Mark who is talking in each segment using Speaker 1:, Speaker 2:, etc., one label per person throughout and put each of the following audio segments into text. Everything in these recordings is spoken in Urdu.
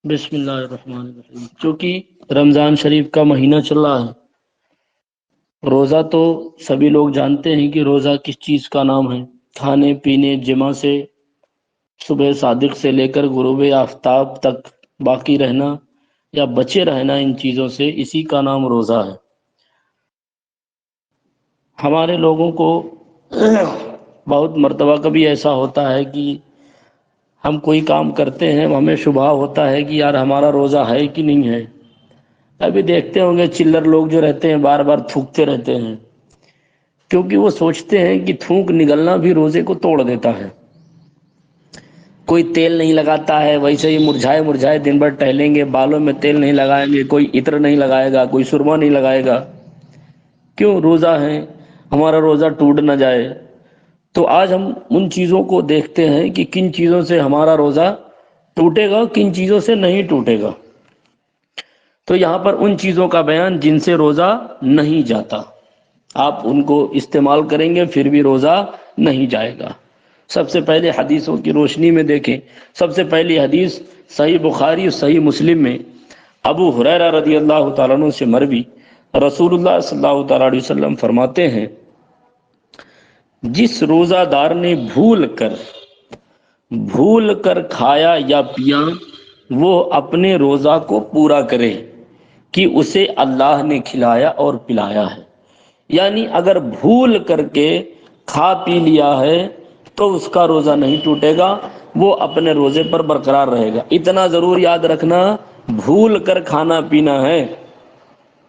Speaker 1: بسم اللہ الرحمن الرحیم۔ چونکہ رمضان شریف کا مہینہ چل رہا ہے، روزہ تو سبھی لوگ جانتے ہیں کہ روزہ کس چیز کا نام ہے۔ کھانے پینے جمع سے صبح صادق سے لے کر غروب آفتاب تک باقی رہنا یا بچے رہنا ان چیزوں سے، اسی کا نام روزہ ہے۔ ہمارے لوگوں کو بہت مرتبہ کبھی ایسا ہوتا ہے کہ ہم کوئی کام کرتے ہیں، ہمیں شبہ ہوتا ہے کہ یار ہمارا روزہ ہے کہ نہیں ہے۔ ابھی دیکھتے ہوں گے چلر لوگ جو رہتے ہیں بار بار تھوکتے رہتے ہیں، کیونکہ وہ سوچتے ہیں کہ تھوک نگلنا بھی روزے کو توڑ دیتا ہے۔ کوئی تیل نہیں لگاتا ہے، ویسے ہی مرجھائے مرجھائے دن بھر ٹہلیں گے، بالوں میں تیل نہیں لگائیں گے، کوئی عطر نہیں لگائے گا، کوئی سرما نہیں لگائے گا۔ کیوں؟ روزہ ہے، ہمارا روزہ ٹوٹ نہ جائے۔ تو آج ہم ان چیزوں کو دیکھتے ہیں کہ کن چیزوں سے ہمارا روزہ ٹوٹے گا، کن چیزوں سے نہیں ٹوٹے گا۔ تو یہاں پر ان چیزوں کا بیان جن سے روزہ نہیں جاتا، آپ ان کو استعمال کریں گے پھر بھی روزہ نہیں جائے گا۔ سب سے پہلے حدیثوں کی روشنی میں دیکھیں۔ سب سے پہلی حدیث صحیح بخاری اور صحیح مسلم میں ابو ہریرہ رضی اللہ تعالیٰ عنہ سے مروی، رسول اللہ صلی اللہ تعالیٰ علیہ وسلم فرماتے ہیں، جس روزہ دار نے بھول کر کھایا یا پیا، وہ اپنے روزہ کو پورا کرے کہ اسے اللہ نے کھلایا اور پلایا ہے۔ یعنی اگر بھول کر کے کھا پی لیا ہے تو اس کا روزہ نہیں ٹوٹے گا، وہ اپنے روزے پر برقرار رہے گا۔ اتنا ضرور یاد رکھنا، بھول کر کھانا پینا ہے،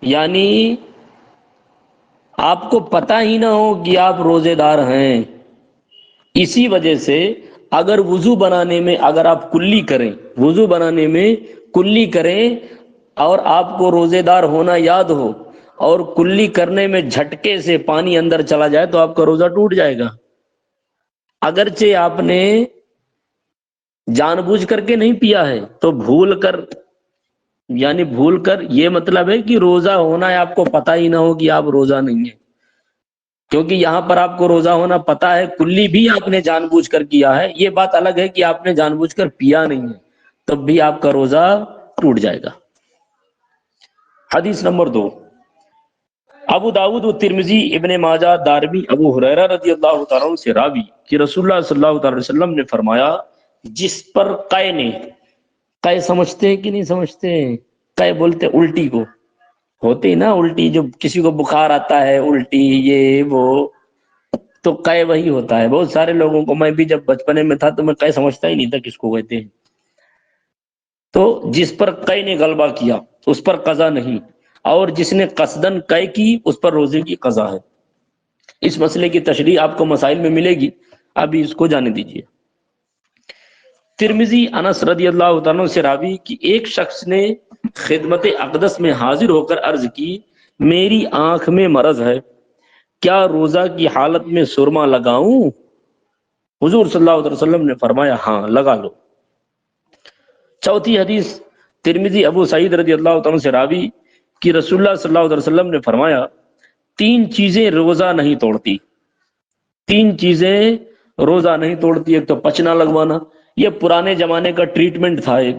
Speaker 1: یعنی آپ کو پتہ ہی نہ ہو کہ آپ روزے دار ہیں۔ اسی وجہ سے اگر وضو بنانے میں اگر آپ وضو بنانے میں کلی کریں اور آپ کو روزے دار ہونا یاد ہو اور کلی کرنے میں جھٹکے سے پانی اندر چلا جائے تو آپ کا روزہ ٹوٹ جائے گا۔ اگرچہ آپ نے جان بوجھ کر کے نہیں پیا ہے تو بھول کر، یعنی بھول کر یہ مطلب ہے کہ روزہ ہونا ہے آپ کو پتہ ہی نہ ہو کہ آپ روزہ نہیں ہیں، کیونکہ یہاں پر آپ کو روزہ ہونا پتہ ہے، کلی بھی آپ نے جان بوجھ کر کیا ہے۔ یہ بات الگ ہے کہ آپ نے جان بوجھ کر پیا نہیں ہے، تب بھی آپ کا روزہ ٹوٹ جائے گا۔ حدیث نمبر 2، ابو داؤد و ترمذی، ابن ماجہ، دارمی، ابو ہریرہ رضی اللہ تعالیٰ عنہ سے راوی کہ رسول اللہ صلی اللہ تعالی وسلم نے فرمایا، جس پر قے نے، قے سمجھتے ہیں کہ نہیں سمجھتے ہیں؟ قے بولتے الٹی کو، ہوتی نا الٹی، جو کسی کو بخار آتا ہے الٹی یہ وہ، تو قے وہی ہوتا ہے۔ بہت سارے لوگوں کو، میں بھی جب بچپنے میں تھا تو میں قے سمجھتا ہی نہیں تھا کس کو کہتے ہیں۔ تو جس پر قے نے غلبہ کیا اس پر قضا نہیں، اور جس نے قصدن قے کی اس پر روزے کی قضا ہے۔ اس مسئلے کی تشریح آپ کو مسائل میں ملے گی، ابھی اس کو جانے دیجیے۔ ترمذی، انس رضی اللہ تعالیٰ عنہ سے راوی کہ ایک شخص نے خدمت اقدس میں حاضر ہو کر عرض کی، میری آنکھ میں مرض ہے، کیا روزہ کی حالت میں سرما لگاؤں؟ حضور صلی اللہ علیہ وسلم نے فرمایا، ہاں لگا لو۔ چوتھی حدیث ترمذی، ابو سعید رضی اللہ تعالیٰ سے راوی کہ رسول اللہ صلی اللہ علیہ وسلم نے فرمایا، تین چیزیں روزہ نہیں توڑتی، تین چیزیں روزہ نہیں توڑتی۔ ایک تو پچنا لگوانا، یہ پرانے زمانے کا ٹریٹمنٹ تھا ایک،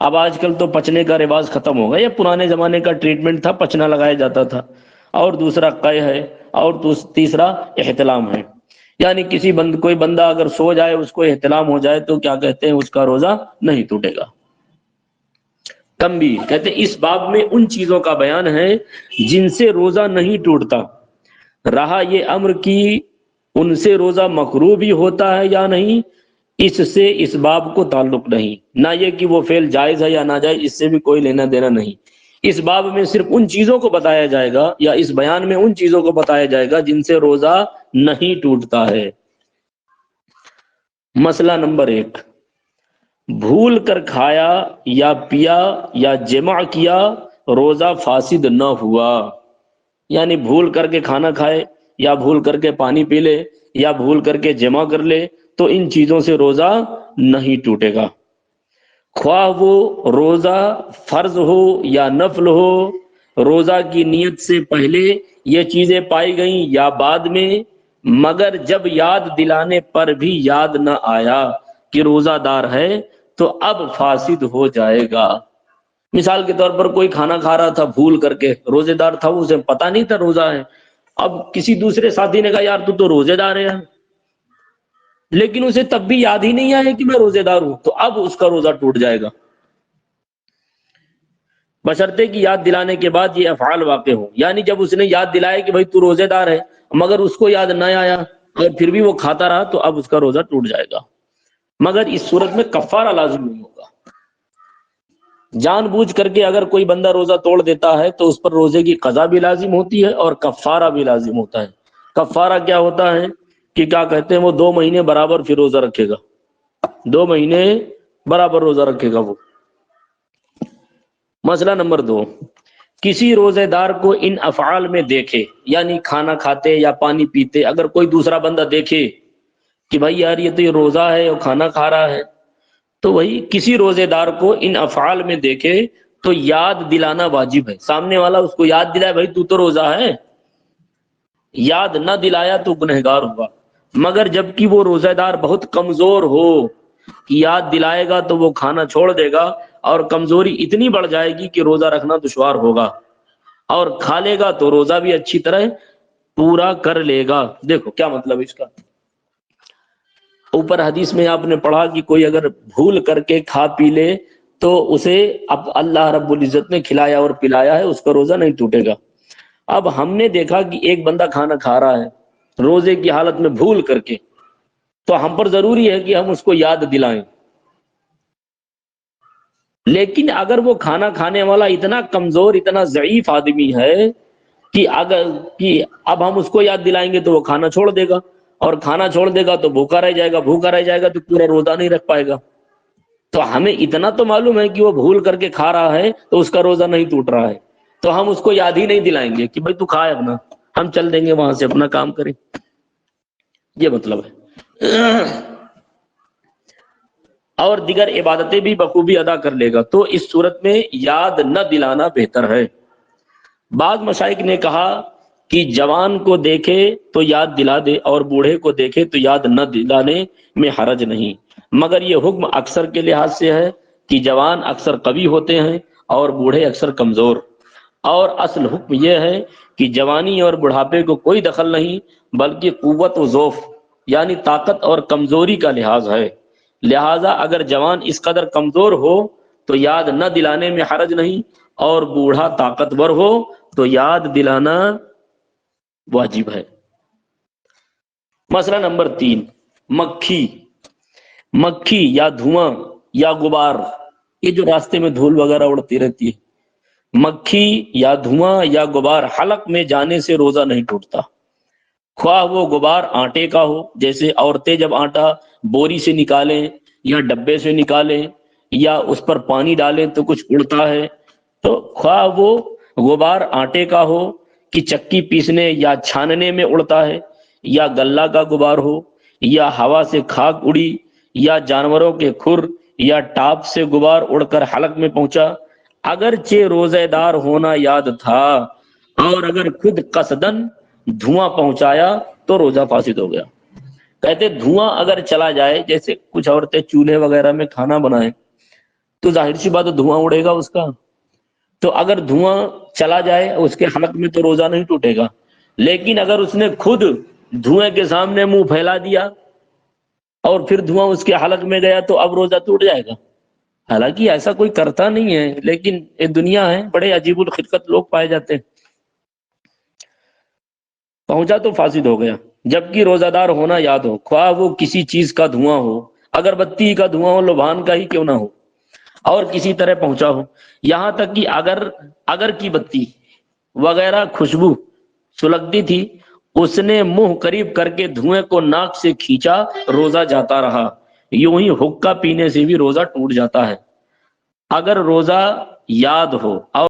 Speaker 1: اب آج کل تو پچنے کا رواج ختم ہو گیا، یہ پرانے زمانے کا ٹریٹمنٹ تھا، پچنا لگایا جاتا تھا۔ اور دوسرا قے ہے، اور تیسرا احتلام ہے، یعنی کوئی بندہ اگر سو جائے، اس کو احتلام ہو جائے تو کیا کہتے ہیں، اس کا روزہ نہیں ٹوٹے گا۔ تنبیہ کہتے ہیں اس باب میں ان چیزوں کا بیان ہے جن سے روزہ نہیں ٹوٹتا، رہا یہ امر کی ان سے روزہ مکروہ بھی ہوتا ہے یا نہیں، اس سے اس باب کو تعلق نہیں، نہ یہ کہ وہ فعل جائز ہے یا ناجائز، اس سے بھی کوئی لینا دینا نہیں۔ اس باب میں صرف ان چیزوں کو بتایا جائے گا، یا اس بیان میں ان چیزوں کو بتایا جائے گا جن سے روزہ نہیں ٹوٹتا ہے۔ مسئلہ نمبر 1، بھول کر کھایا یا پیا یا جمع کیا، روزہ فاسد نہ ہوا۔ یعنی بھول کر کے کھانا کھائے، یا بھول کر کے پانی پی لے، یا بھول کر کے جمع کر لے، تو ان چیزوں سے روزہ نہیں ٹوٹے گا۔ خواہ وہ روزہ فرض ہو یا نفل ہو، روزہ کی نیت سے پہلے یہ چیزیں پائی گئیں یا بعد میں، مگر جب یاد دلانے پر بھی یاد نہ آیا کہ روزہ دار ہے تو اب فاسد ہو جائے گا۔ مثال کے طور پر کوئی کھانا کھا رہا تھا بھول کر کے، روزے دار تھا، اسے پتہ نہیں تھا روزہ ہے، اب کسی دوسرے ساتھی نے کہا یار تو روزے دار ہے، لیکن اسے تب بھی یاد ہی نہیں آیا کہ میں روزے دار ہوں، تو اب اس کا روزہ ٹوٹ جائے گا، بشرطے کہ یاد دلانے کے بعد یہ افعال واقع ہو۔ یعنی جب اس نے یاد دلایا کہ بھائی تو روزے دار ہے، مگر اس کو یاد نہ آیا اور پھر بھی وہ کھاتا رہا، تو اب اس کا روزہ ٹوٹ جائے گا، مگر اس صورت میں کفارہ لازم نہیں ہوگا۔ جان بوجھ کر کے اگر کوئی بندہ روزہ توڑ دیتا ہے تو اس پر روزے کی قضا بھی لازم ہوتی ہے اور کفارہ بھی لازم ہوتا ہے۔ کفارہ کیا ہوتا ہے کہ کیا کہتے ہیں، وہ 2 مہینے برابر پھر روزہ رکھے گا، 2 مہینے برابر روزہ رکھے گا وہ۔ مسئلہ نمبر 2، کسی روزے دار کو ان افعال میں دیکھے، یعنی کھانا کھاتے یا پانی پیتے، اگر کوئی دوسرا بندہ دیکھے کہ بھائی یار یہ تو یہ روزہ ہے اور کھانا کھا رہا ہے، تو وہی کسی روزے دار کو ان افعال میں دیکھے تو یاد دلانا واجب ہے۔ سامنے والا اس کو یاد دلائے بھائی تو روزہ ہے، یاد نہ دلایا تو گنہگار ہوا، مگر جبکہ وہ روزہ دار بہت کمزور ہو کہ یاد دلائے گا تو وہ کھانا چھوڑ دے گا، اور کمزوری اتنی بڑھ جائے گی کہ روزہ رکھنا دشوار ہوگا، اور کھا لے گا تو روزہ بھی اچھی طرح پورا کر لے گا۔ دیکھو کیا مطلب اس کا، اوپر حدیث میں آپ نے پڑھا کہ کوئی اگر بھول کر کے کھا پی لے تو اسے اب اللہ رب العزت نے کھلایا اور پلایا ہے، اس کا روزہ نہیں ٹوٹے گا۔ اب ہم نے دیکھا کہ ایک بندہ کھانا کھا رہا ہے روزے کی حالت میں بھول کر کے، تو ہم پر ضروری ہے کہ ہم اس کو یاد دلائیں، لیکن اگر وہ کھانا کھانے والا اتنا کمزور، اتنا ضعیف آدمی ہے کہ اب ہم اس کو یاد دلائیں گے تو وہ کھانا چھوڑ دے گا، اور کھانا چھوڑ دے گا تو بھوکا رہ جائے گا، بھوکا رہ جائے گا تو پورا روزہ نہیں رکھ پائے گا۔ تو ہمیں اتنا تو معلوم ہے کہ وہ بھول کر کے کھا رہا ہے تو اس کا روزہ نہیں ٹوٹ رہا ہے، تو ہم اس کو یاد ہی نہیں دلائیں گے کہ بھائی تو کھائے اپنا، ہم چل دیں گے وہاں سے اپنا کام کریں، یہ مطلب ہے۔ اور دیگر عبادتیں بھی بخوبی ادا کر لے گا، تو اس صورت میں یاد نہ دلانا بہتر ہے۔ بعض مشائخ نے کہا کہ جوان کو دیکھے تو یاد دلا دے اور بوڑھے کو دیکھے تو یاد نہ دلانے میں حرج نہیں، مگر یہ حکم اکثر کے لحاظ سے ہے کہ جوان اکثر قوی ہوتے ہیں اور بوڑھے اکثر کمزور، اور اصل حکم یہ ہے کہ جوانی اور بڑھاپے کو کوئی دخل نہیں، بلکہ قوت و ضعف یعنی طاقت اور کمزوری کا لحاظ ہے۔ لہذا اگر جوان اس قدر کمزور ہو تو یاد نہ دلانے میں حرج نہیں، اور بوڑھا طاقتور ہو تو یاد دلانا واجب ہے۔ مسئلہ نمبر 3، مکھی یا دھواں یا غبار، یہ جو راستے میں دھول وغیرہ اڑتی رہتی ہے، مکھی یا دھواں یا غبار حلق میں جانے سے روزہ نہیں ٹوٹتا، خواہ وہ غبار آٹے کا ہو، جیسے عورتیں جب آٹا بوری سے نکالیں یا ڈبے سے نکالیں یا اس پر پانی ڈالیں تو کچھ اڑتا ہے، تو خواہ وہ غبار آٹے کا ہو کہ چکی پیسنے یا چھاننے میں اڑتا ہے، یا غلہ کا غبار ہو، یا ہوا سے خاک اڑی، یا جانوروں کے کھر یا ٹاپ سے غبار اڑ کر حلق میں پہنچا، اگرچہ روزے دار ہونا یاد تھا اور اگر خود قصدن دھواں پہنچایا تو روزہ فاسد ہو گیا۔ کہتے دھواں اگر چلا جائے، جیسے کچھ عورتیں چولہے وغیرہ میں کھانا بنائیں تو ظاہر سی بات ہے دھواں اڑے گا اس کا، تو اگر دھواں چلا جائے اس کے حلق میں تو روزہ نہیں ٹوٹے گا، لیکن اگر اس نے خود دھوئیں کے سامنے منہ پھیلا دیا اور پھر دھواں اس کے حلق میں گیا تو اب روزہ ٹوٹ جائے گا۔ حالانکہ ایسا کوئی کرتا نہیں ہے، لیکن یہ دنیا ہے، بڑے عجیب الخلقت لوگ پائے جاتے ہیں۔ پہنچا تو فاسد ہو گیا، جبکہ روزہ دار ہونا یاد ہو، خواہ وہ کسی چیز کا دھواں ہو، اگر بتی کا دھواں ہو، لبھان کا ہی کیوں نہ ہو، اور کسی طرح پہنچا ہو، یہاں تک کہ اگر کی بتی وغیرہ خوشبو سلگتی تھی، اس نے منہ قریب کر کے دھوئیں کو ناک سے کھینچا، روزہ جاتا رہا۔ یوں ہی حقہ پینے سے بھی روزہ ٹوٹ جاتا ہے اگر روزہ یاد ہو اور